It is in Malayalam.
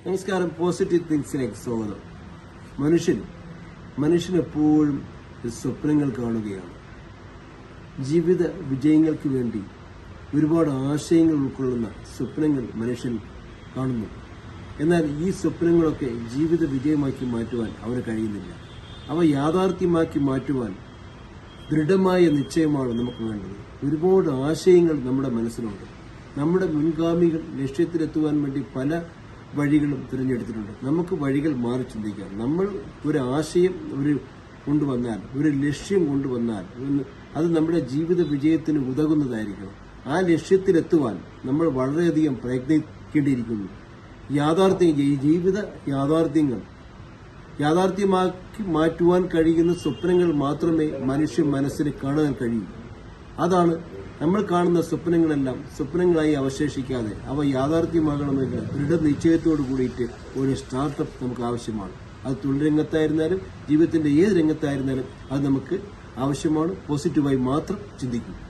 നമസ്കാരം. പോസിറ്റീവ് തിങ്സിലേക്ക് സ്വാഗതം. മനുഷ്യൻ എപ്പോഴും സ്വപ്നങ്ങൾ കാണുകയാണ്. ജീവിത വിജയങ്ങൾക്ക് വേണ്ടി ഒരുപാട് ആശയങ്ങൾ ഉൾക്കൊള്ളുന്ന സ്വപ്നങ്ങൾ മനുഷ്യൻ കാണുന്നു. എന്നാൽ ഈ സ്വപ്നങ്ങളൊക്കെ ജീവിത വിജയമാക്കി മാറ്റുവാൻ അവന് കഴിയുന്നില്ല. അവ യാഥാർത്ഥ്യമാക്കി മാറ്റുവാൻ ദൃഢമായ നിശ്ചയമാണ് നമുക്ക് വേണ്ടത്. ഒരുപാട് ആശയങ്ങൾ നമ്മുടെ മനസ്സിലുണ്ട്. നമ്മുടെ മുൻഗാമികൾ ലക്ഷ്യത്തിലെത്തുവാൻ വേണ്ടി പല വഴികളും തിരഞ്ഞെടുത്തിട്ടുണ്ട്. നമുക്ക് വഴികൾ മാറി ചിന്തിക്കാം. നമ്മൾ ഒരു ആശയം കൊണ്ടുവന്നാൽ, ഒരു ലക്ഷ്യം കൊണ്ടുവന്നാൽ അത് നമ്മുടെ ജീവിത വിജയത്തിന് ഉതകുന്നതായിരിക്കണം. ആ ലക്ഷ്യത്തിലെത്തുവാൻ നമ്മൾ വളരെയധികം പ്രയത്നിക്കേണ്ടിയിരിക്കുന്നു. ജീവിത യാഥാർത്ഥ്യമാക്കി മാറ്റുവാൻ കഴിയുന്ന സ്വപ്നങ്ങൾ മാത്രമേ മനുഷ്യ മനസ്സിന് കാണാൻ കഴിയൂ. അതാണ് നമ്മൾ കാണുന്ന സ്വപ്നങ്ങളെല്ലാം സ്വപ്നങ്ങളായി അവശേഷിക്കാതെ അവ യാഥാർത്ഥ്യമാകണമെങ്കിൽ ദൃഢനിശ്ചയത്തോടു കൂടിയിട്ട് ഒരു സ്റ്റാർട്ടപ്പ് നമുക്ക് ആവശ്യമാണ്. അത് തൊഴിൽ രംഗത്തായിരുന്നാലും ജീവിതത്തിന്റെ ഏത് രംഗത്തായിരുന്നാലും അത് നമുക്ക് ആവശ്യമാണ്. പോസിറ്റീവായി മാത്രം ചിന്തിക്കും.